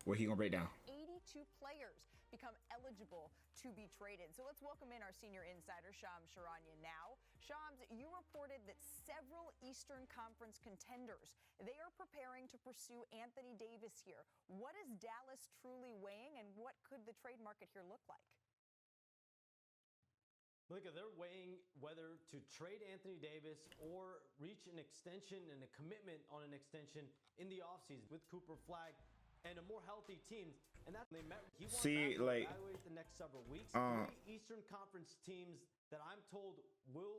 What he gonna break down? 82 players become eligible to be traded. So let's welcome in our senior insider, Shams Charania now. Shams, you reported that several Eastern Conference contenders, they are preparing to pursue Anthony Davis here. What is Dallas truly weighing, and what could the trade market here look like? Look, they're weighing whether to trade Anthony Davis or reach an extension and a commitment on an extension in the offseason with Cooper Flag and a more healthy team. And that's they met. He wants to evaluate the next several weeks. 3 Eastern Conference teams that I'm told will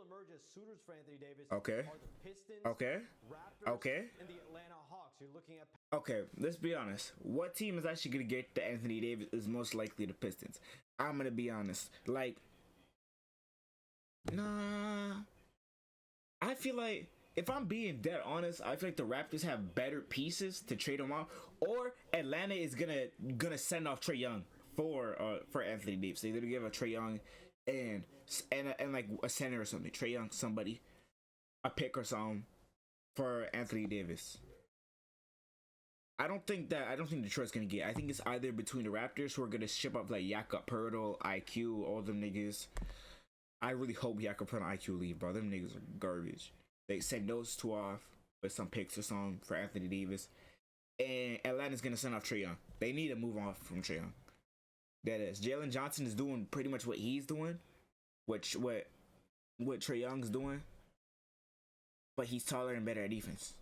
emerge as suitors for Anthony Davis are the Pistons, Raptors, and the Atlanta Hawks. You're looking at. Okay, let's be honest. What team is actually gonna get the Anthony Davis is most likely the Pistons. I'm gonna be honest. Like, nah. I feel like, if I'm being dead honest, I feel like the Raptors have better pieces to trade him out, or Atlanta is gonna send off Trae Young for Anthony Davis. They're gonna give a Trae Young and like a center or something. Trae Young, somebody, a pick or something for Anthony Davis. I don't think Detroit's gonna get. I think it's either between the Raptors, who are gonna ship up like Jakob Poeltl, IQ, all them niggas. I really hope Jakob Poeltl and IQ leave, bro. Them niggas are garbage. They send those two off with some picks or something for Anthony Davis. And Atlanta's going to send off Trae Young. They need to move on from Trae Young. That is. Jalen Johnson is doing pretty much what he's doing. What Trae Young's doing. But he's taller and better at defense.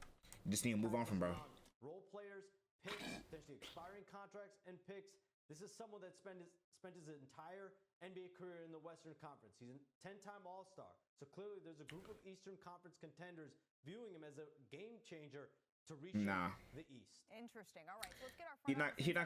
You just need to move on from bro. Role players, picks, potentially expiring contracts, and picks. This is someone that spent his entire NBA career in the Western Conference. He's a 10-time All-Star. So clearly there's a group of Eastern Conference contenders viewing him as a game changer to reach the East. Interesting. All right, so let's get our He's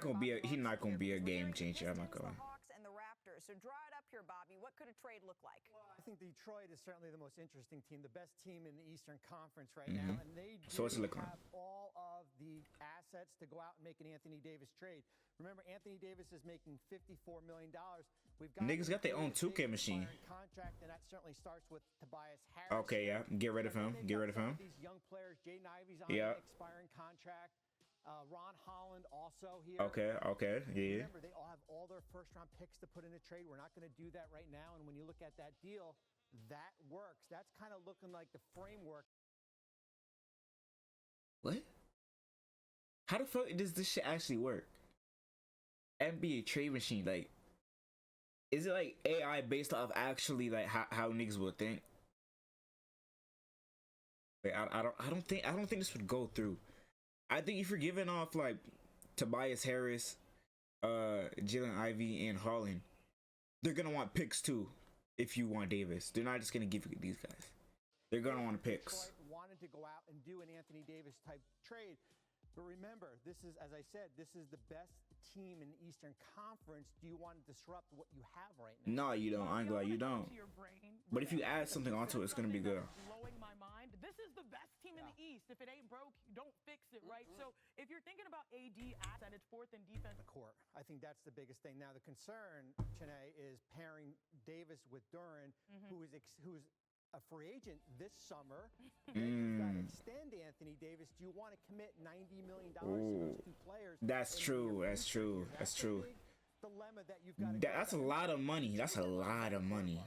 not gonna be a game changer. I'm not going. The Hawks and the Raptors. So draw it up here, Bobby. What could a trade look like? Well, I think Detroit is certainly the most interesting team, the best team in the Eastern Conference right now, and they have all of the assets to go out and make an Anthony Davis trade. Remember, Anthony Davis is making $54 million. We've got niggas got their own 2K machine. Contract, and that certainly starts with Tobias Harris. Okay, yeah, get rid of him. Get rid of him. These young players, Jaden Ivey's on an expiring contract. Ron Holland also here. Okay, yeah. Remember, they all have all their first-round picks to put in a trade. We're not going to do that right now. And when you look at that deal, that works. That's kind of looking like the framework. What? How the fuck does this shit actually work? NBA trade machine, like, is it like AI based off actually like how niggas would think? Like, I don't think this would go through. I think if you're giving off like Tobias Harris, Jalen Ivey, and Holland, they're gonna want picks too. If you want Davis, they're not just gonna give you these guys. They're gonna want picks. Wanted to go out and do an Anthony Davis type trade. But remember, this is, as I said, this is the best team in the Eastern Conference. Do you want to disrupt what you have right now? No, you don't. I'm glad you don't. But if you add something onto it, it's going to be good. Blowing my mind. This is the best team in the East. If it ain't broke, don't fix it, right? So if you're thinking about AD at its fourth in defense. The court. I think that's the biggest thing. Now, the concern, Chene, is pairing Davis with Duran, who's a free agent this summer. You've got to extend Anthony Davis. Do you want to commit $90 million to those two players? That's true. That's true. That's true. Dilemma that you've got to that's a lot of money. That's a lot of money.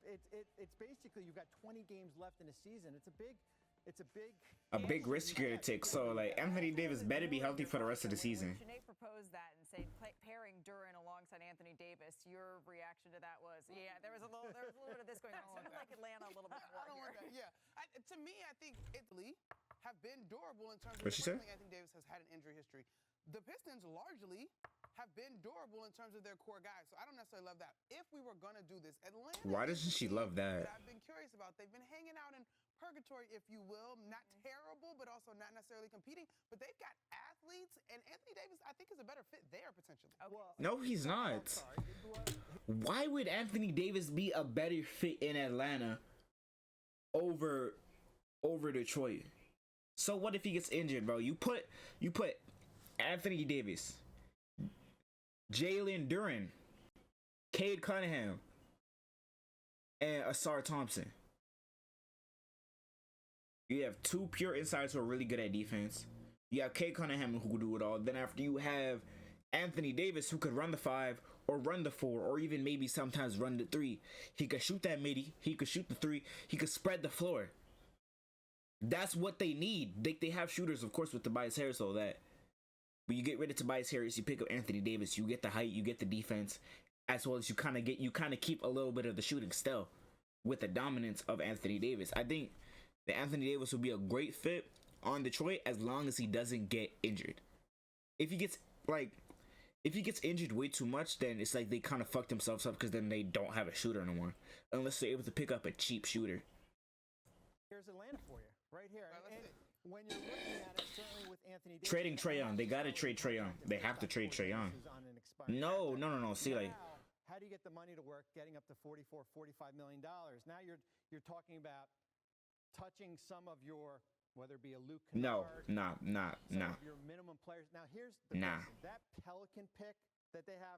It's basically you've got 20 games left in a season. It's a big risk here to take. So like Anthony Davis better be healthy for the rest of the season. Sinead proposed that and say pairing Duran alongside Anthony Davis. Your reaction to that was, yeah, there was a little bit of this going on. Sounded like Atlanta a little bit more. I don't want that. Yeah, to me, I think Italy have been durable in terms of. What'd she say? Anthony Davis has had an injury history. The Pistons largely have been durable in terms of their core guys, so I don't necessarily love that. If we were gonna do this, Atlanta. Why doesn't she love that? I've been curious about. They've been hanging out in purgatory, if you will, not terrible, but also not necessarily competing. But they've got athletes, and Anthony Davis, I think, is a better fit there potentially. Okay. Well, no, he's not. Why would Anthony Davis be a better fit in Atlanta over Detroit? So what if he gets injured, bro? You put Anthony Davis, Jalen Duran, Cade Cunningham, and Asar Thompson. You have two pure insiders who are really good at defense. You have Kay Cunningham who could do it all. Then after you have Anthony Davis who could run the 5 or run the 4 or even maybe sometimes run the 3. He could shoot that midi. He could shoot the 3. He could spread the floor. That's what they need. They have shooters, of course, with Tobias Harris, all that. But you get rid of Tobias Harris, you pick up Anthony Davis, you get the height, you get the defense, as well as you kind of keep a little bit of the shooting still with the dominance of Anthony Davis. I think that Anthony Davis would be a great fit on Detroit as long as he doesn't get injured. If he gets injured way too much, then it's like they kind of fucked themselves up because then they don't have a shooter anymore unless they're able to pick up a cheap shooter. Here's Atlanta for you, right here. And when you're looking at it, certainly with Anthony Davis, Trading Trae Young, they gotta trade Trae Young. They have to trade Trae Young. No. See, like, how do you get the money to work? Getting up to $44, $45 million. Now you're talking about touching some of your, whether it be a Luke Kennard, nah. your minimum players. Now here's the question. That Pelican pick that they have,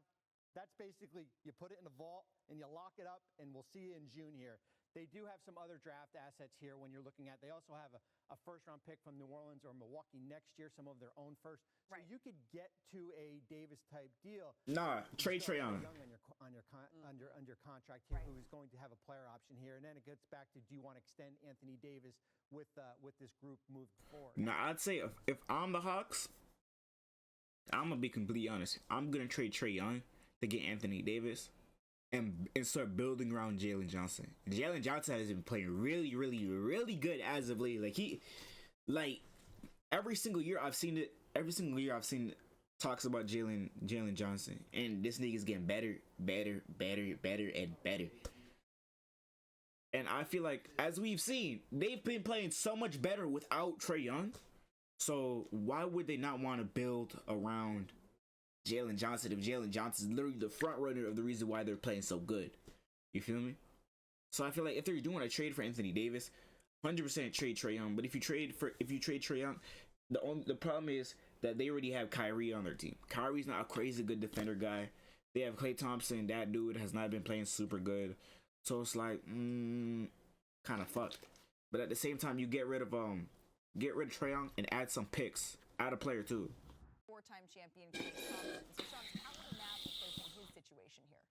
that's basically you put it in a vault and you lock it up, and we'll see you in June here. They do have some other draft assets here when you're looking at. They also have a first-round pick from New Orleans or Milwaukee next year, some of their own first. So you could get to a Davis-type deal. Nah, trade Trae Young. Under contract here, who is going to have a player option here. And then it gets back to, do you want to extend Anthony Davis with this group moving forward? Now, I'd say if I'm the Hawks, I'm going to be completely honest. I'm going to trade Trae Young to get Anthony Davis and start building around Jalen Johnson. Jalen Johnson has been playing really, really, really good as of late. Every single year I've seen talks about Jalen Johnson, and this nigga's getting better, and better. And I feel like, as we've seen, they've been playing so much better without Trae Young. So why would they not want to build around Jalen Johnson if Jalen Johnson is literally the front runner of the reason why they're playing so good? You feel me? So I feel like if they're doing a trade for Anthony Davis, 100% trade Trae Young. But if you trade Trae Young, the problem is that they already have Kyrie on their team. Kyrie's not a crazy good defender guy. They have Klay Thompson. That dude has not been playing super good. So it's like kind of fucked. But at the same time, you get rid of Trae Young and add some picks, add a player too. Four-time champion Klay Thompson. So, Sean, how are the Mavs approaching his situation here?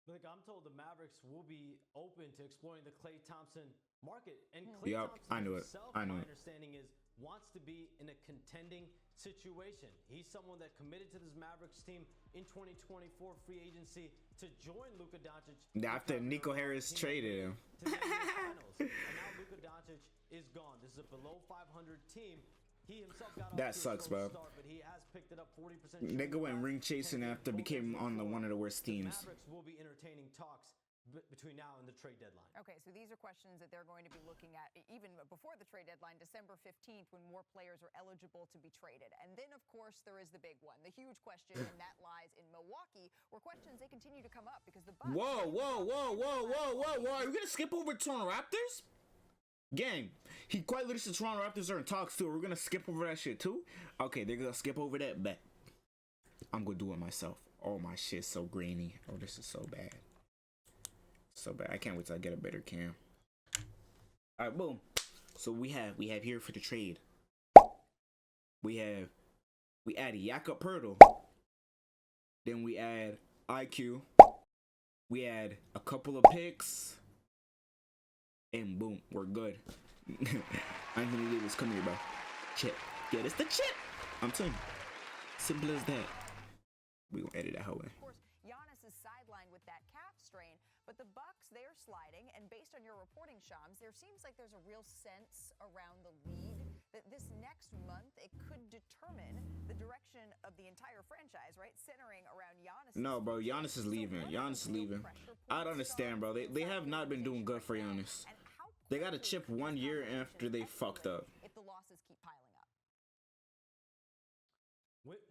Look, I'm told the Mavericks will be open to exploring the Klay Thompson market. And Klay Thompson himself, my understanding is, wants to be in a contending situation. He's someone that committed to this Mavericks team in 2024 free agency to join Luka Doncic. After Nico Harris traded him. To the finals. And now Luka Doncic is gone. This is a below 500 team. He himself got that sucks, bro. Start, but he has picked it up 40%. Nigga went ring chasing after became on one of the worst teams. The Mavericks will be entertaining talks between now and the trade deadline. Okay, so these are questions that they're going to be looking at even before the trade deadline, December 15th, when more players are eligible to be traded. And then, of course, there is the big one, the huge question, and that lies in Milwaukee, where questions, they continue to come up because the Bucks... Whoa. Are you going to skip over Toronto Raptors? Gang, he quite literally said Toronto Raptors are in talks too. We're going to skip over that shit too? Okay, they're going to skip over that, bet. I'm going to do it myself. Oh, my shit's so grainy. Oh, this is so bad. So bad. I can't wait till I get a better cam. All right, boom. So we have here for the trade. We add Jakob Poeltl. Then we add IQ. We add a couple of picks. And boom, we're good. Anthony Davis, come here, bro. Chip. Get us the chip. I'm telling you. Simple as that. We gonna edit that whole way. Of course, Giannis is sidelined with that calf strain, but the Bucks, they're sliding, and based on your reporting, Shams, there seems like there's a real sense around the league that this next month it could determine the direction of the entire franchise, right? Centering around Giannis. No, bro, Giannis is leaving. Giannis is leaving. I don't understand, bro. They have not been doing good for Giannis. They got a chip 1 year after they fucked up. If the losses keep piling up.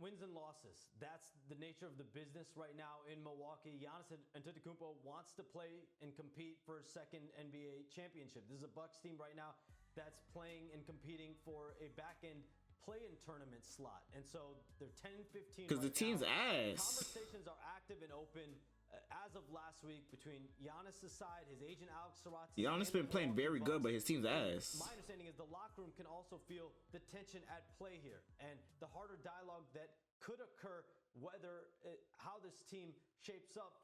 Wins and losses. That's the nature of the business right now in Milwaukee. Giannis Antetokounmpo wants to play and compete for a second NBA championship. This is a Bucks team right now that's playing and competing for a back-end play-in tournament slot. And so they're 10-15 because the team's ass. Conversations are active and open as of last week between Giannis' side, his agent Alex Saratsky. Giannis been playing very good, but his team's ass. My understanding is is the locker room can also feel the tension at play here and the harder dialogue that could occur, how this team shapes up.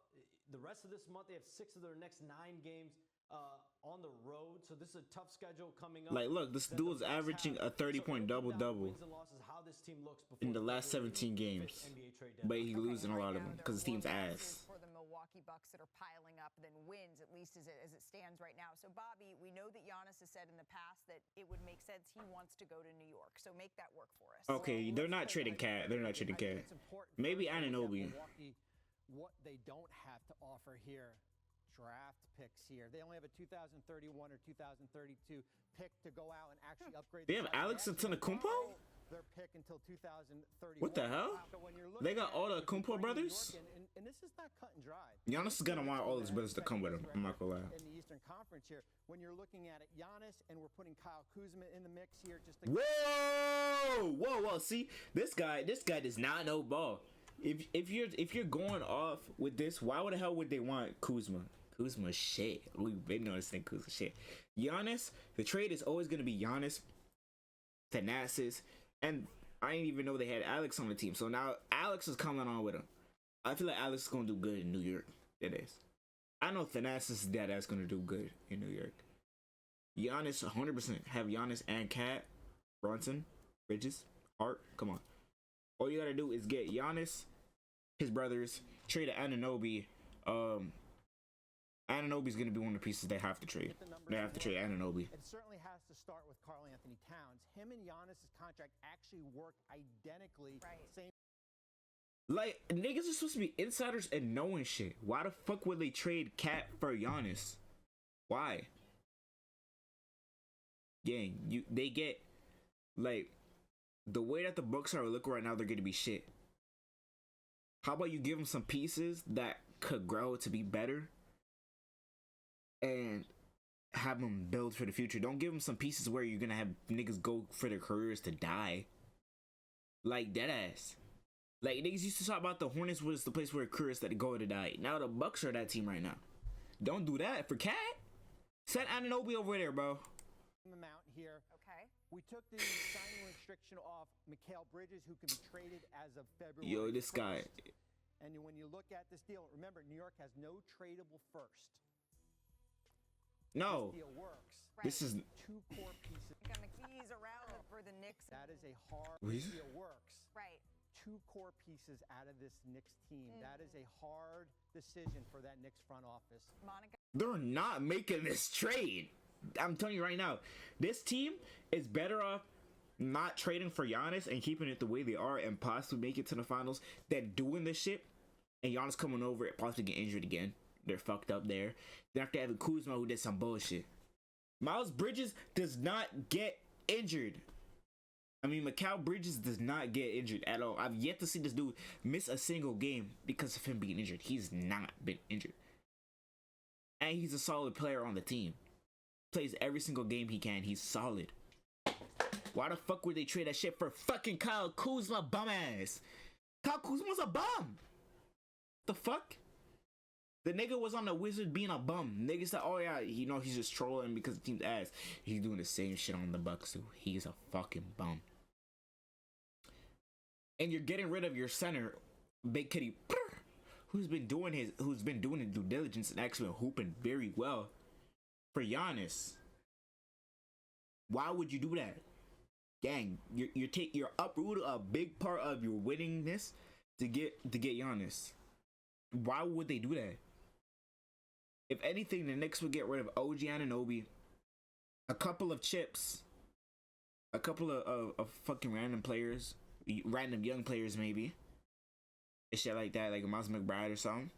The rest of this month, they have 6 of their next 9 games on the road, so this is a tough schedule coming up. Like, look, this dude's averaging a 30-point double-double in the last 17 games, but he's losing a lot of them because his team's ass. For the Milwaukee Bucks that are piling up than wins, at least as it stands right now. So, Bobby, we know that Giannis has said in the past that it would make sense he wants to go to New York. So make that work for us. Okay, they're not trading Cat. They're not trading Cat. Maybe Anunoby. What they don't have to offer here, draft picks here. They only have a 2031 or 2032 pick to go out and actually upgrade. They have Alex Antetokounmpo? Their pick until 2031. What the hell? They got all the Kumpo brothers? And this is not cut and dry. Giannis is gonna want all his brothers to come with him. I'm not gonna lie. In the Eastern Conference here, when you're looking at it, Giannis, and we're putting Kyle Kuzma in the mix here. Just to whoa! See, this guy does not know ball. If you're going off with this, why the hell would they want Kuzma? Kuzma shit. We've been noticing Kuzma shit. Giannis, the trade is always gonna be Giannis, Thanasis, and I didn't even know they had Alex on the team. So now Alex is coming on with him. I feel like Alex is gonna do good in New York. It is. I know Thanasis' dad is gonna do good in New York. Giannis, 100%. Have Giannis and Cat, Brunson, Bridges, Hart. Come on. All you gotta do is get Giannis, his brothers, trade Anunoby. Anunoby's gonna be one of the pieces they have to trade. They have to trade Anunoby. It certainly has to start with Karl Anthony Towns. Him and Giannis' contract actually work identically. Right. Same. Like, niggas are supposed to be insiders and knowing shit. Why the fuck would they trade Cat for Giannis? Why? Gang, they get, like, the way that the Bucks are looking right now, they're gonna be shit. How about you give them some pieces that could grow to be better and have them build for the future? Don't give them some pieces where you're gonna have niggas go for their careers to die. Like, dead ass. Like, niggas used to talk about the Hornets was the place where careers that go to die. Now the Bucks are that team right now. Don't do that for Cat. Send Anunoby over there, bro. Amount here. Okay. We took the signing restriction off Mikal Bridges, who can be traded as of February. Yo, this 1st. guy. And when you look at this deal, remember, New York has no tradable first. No. This deal works. Right. This is 2 core pieces. Got the keys around for the Knicks. That is a hard What is this it? deal works. Right. 2 core pieces out of this Knicks team. That is a hard decision for that Knicks front office. Monica. They're not making this trade. I'm telling you right now, this team is better off not trading for Giannis and keeping it the way they are and possibly make it to the finals than doing this shit and Giannis coming over and possibly get injured again. They're fucked up there. Then after having Kuzma, who did some bullshit. Miles Bridges does not get injured. I mean, Mikal Bridges does not get injured at all. I've yet to see this dude miss a single game because of him being injured. He's not been injured. And he's a solid player on the team. Plays every single game he can. He's solid. Why the fuck would they trade that shit for fucking Kyle Kuzma bum ass? Kyle Kuzma's a bum. The fuck? The nigga was on the Wizard being a bum. Nigga said, oh yeah, you know, he's just trolling because the team's ass. He's doing the same shit on the Bucks too. He's a fucking bum. And you're getting rid of your center, Big Kitty, who's been doing his due diligence and actually been hooping very well for Giannis. Why would you do that? Gang, you're uprooting a big part of your winningness to get Giannis. Why would they do that? If anything, the Knicks would get rid of OG Anunoby, a couple of chips, a couple of fucking random players, random young players maybe, and shit like that, like Miles McBride or something.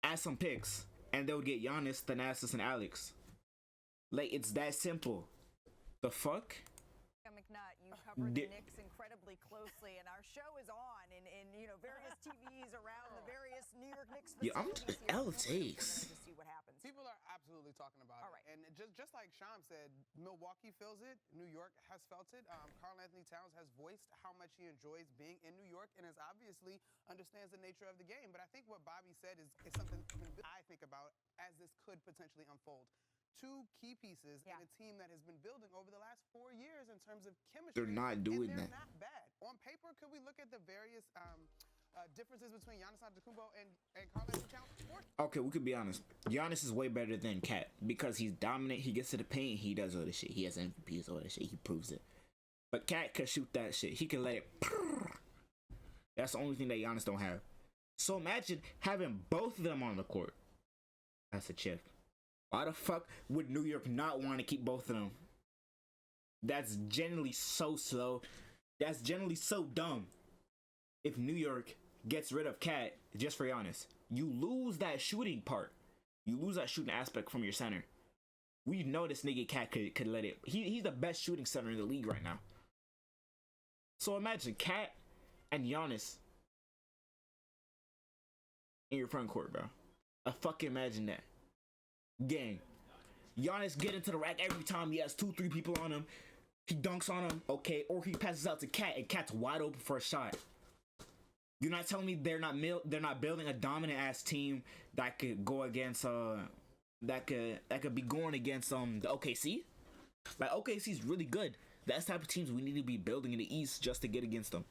Add some picks, and they'll get Giannis, Thanasis, and Alex. Like, it's that simple. The fuck? McNutt, you covered the Knicks incredibly closely, and our show is on in you know, various TVs around the various New York Knicks Yeah, I'm facilities. L takes. To see what happens. People are absolutely talking about All it. right. And just like Sham said, Milwaukee feels it. New York has felt it. Karl Anthony Towns has voiced how much he enjoys being in New York and is obviously understands the nature of the game. But I think what Bobby said is something I think about as this could potentially unfold. two key pieces in a team that has been building over the last 4 years in terms of chemistry. They're not doing and they're that. not bad. On paper, could we look at the various differences between Giannis Antetokounmpo and Karl-Anthony Towns? Okay, we could be honest. Giannis is way better than Cat because he's dominant. He gets to the paint. He does all this shit. He has MVPs, all that shit. He proves it. But Cat can shoot that shit. He can let it. That's the only thing that Giannis don't have. So imagine having both of them on the court. That's a chip. Why the fuck would New York not want to keep both of them? That's generally so slow. That's generally so dumb. If New York gets rid of Cat just for Giannis, you lose that shooting part. You lose that shooting aspect from your center. We know this nigga Cat could let it. He's the best shooting center in the league right now. So imagine Cat and Giannis in your front court, bro. I fucking imagine that. Gang. Giannis get into the rack every time he has 2-3 people on him. He dunks on him, okay, or he passes out to Cat and Cat's wide open for a shot. You're not telling me they're not building a dominant ass team that could go against that could be going against the OKC? Like OKC's really good. That's the type of teams we need to be building in the East just to get against them.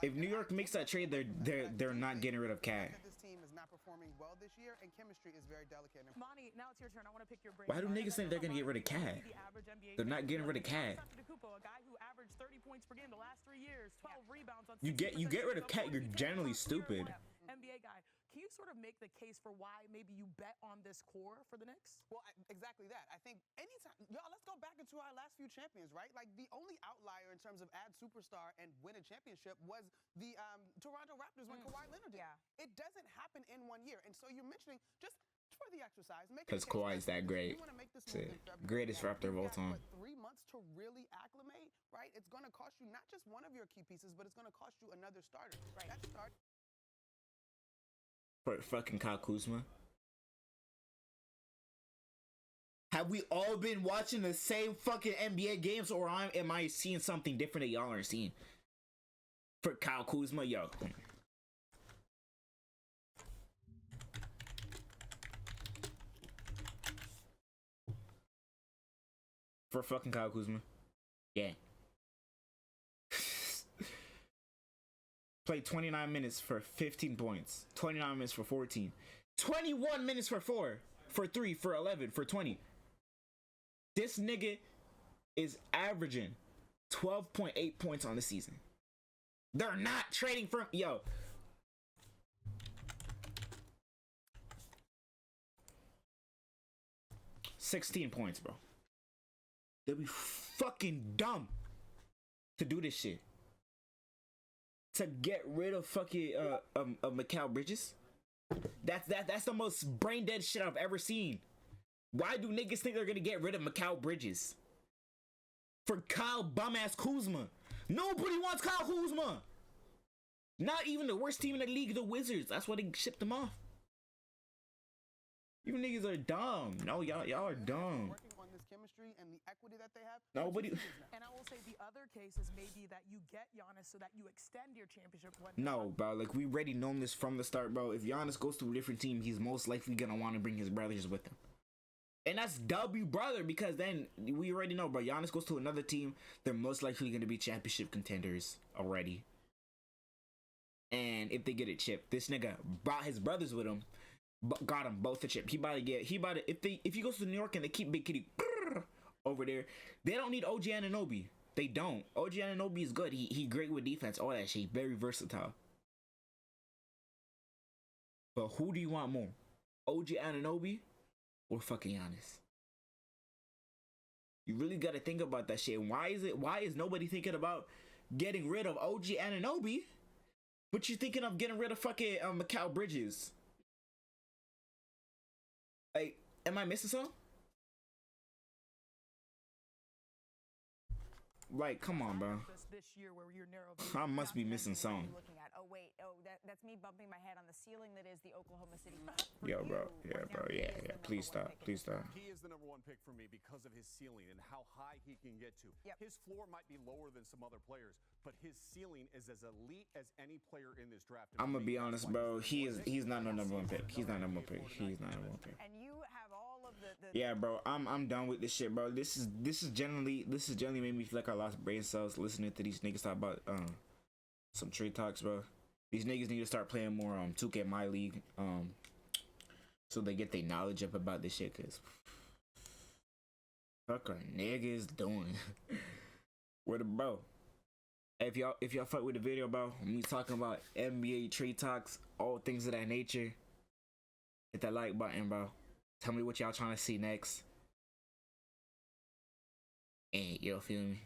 If New York makes that trade, they're not getting rid of Cat. This team is not performing well this year, and chemistry is very delicate. Monty, now it's your turn. I want to pick your brain. Why do niggas think they're gonna get rid of Cat? They're not getting rid of Cat. A guy who averaged 30 points per game the last 3 years, 12 rebounds on You get rid of Cat, you're generally stupid. NBA guy. Can you sort of make the case for why maybe you bet on this core for the Knicks? Well, exactly that. I think anytime, y'all, let's go back into our last few champions, right? Like the only outlier in terms of add superstar and win a championship was the Toronto Raptors when Kawhi Leonard did. Yeah. It doesn't happen in 1 year. And so you're mentioning, just for the exercise, because Kawhi's that great. Greatest Raptor of all time. 3 months to really acclimate, right? It's going to cost you not just one of your key pieces, but it's going to cost you another starter. Right. That start. For fucking Kyle Kuzma. Have we all been watching the same fucking NBA games, or am I seeing something different that y'all aren't seeing? For Kyle Kuzma, yo. For fucking Kyle Kuzma. Yeah. Played 29 minutes for 15 points. 29 minutes for 14. 21 minutes for 4. For 3. For 11. For 20. This nigga is averaging 12.8 points on the season. They're not trading for... Yo. $16 points, bro. They'd be fucking dumb to do this shit. To get rid of fucking Mikal Bridges. That's the most brain dead shit I've ever seen. Why do niggas think they're gonna get rid of Mikal Bridges? For Kyle bum ass Kuzma. Nobody wants Kyle Kuzma. Not even the worst team in the league, the Wizards. That's why they shipped them off. You niggas are dumb. No, y'all are dumb. Working on this chemistry and the equity that they have. Nobody. And I will say the other case is maybe that you get Giannis so that you extend your championship. No, bro. Like, we already known this from the start, bro. If Giannis goes to a different team, he's most likely gonna want to bring his brothers with him. And that's W brother, because then we already know, bro. Giannis goes to another team, they're most likely gonna be championship contenders already. And if they get a chip, this nigga brought his brothers with him, got them both a chip. He about to if he goes to New York and they keep Big Kitty over there, they don't need OG Anunoby. They don't. OG Anunoby is good. He great with defense, all that shit. Very versatile. But who do you want more? OG Anunoby or fucking Giannis? You really gotta think about that shit. Why is nobody thinking about getting rid of OG Anunoby, but you're thinking of getting rid of fucking Mikal Bridges? Like, am I missing something? Like, come on, bro. This year where you're narrow. I must be missing something. Looking at, that's me bumping my head on the ceiling that is the Oklahoma City. Yo, bro. Yeah, bro. Yeah. Please stop. Please stop. He is the #1 pick for me because of his ceiling and how high he can get to. Yep. His floor might be lower than some other players, but his ceiling is as elite as any player in this draft. I'm gonna be honest, bro. He's not no #1 pick. He's not #1 pick. He's not #1 pick. And you have all of the Yeah, bro, I'm done with this shit, bro. This is generally made me feel like I lost brain cells listening to these niggas talk about some trade talks, bro. These niggas need to start playing more 2K My League, so they get their knowledge up about this shit, cause fuck are niggas doing? Where the bro? If y'all fuck with the video, bro, me talking about NBA trade talks, all things of that nature, hit that like button, bro. Tell me what y'all trying to see next. And you feel me?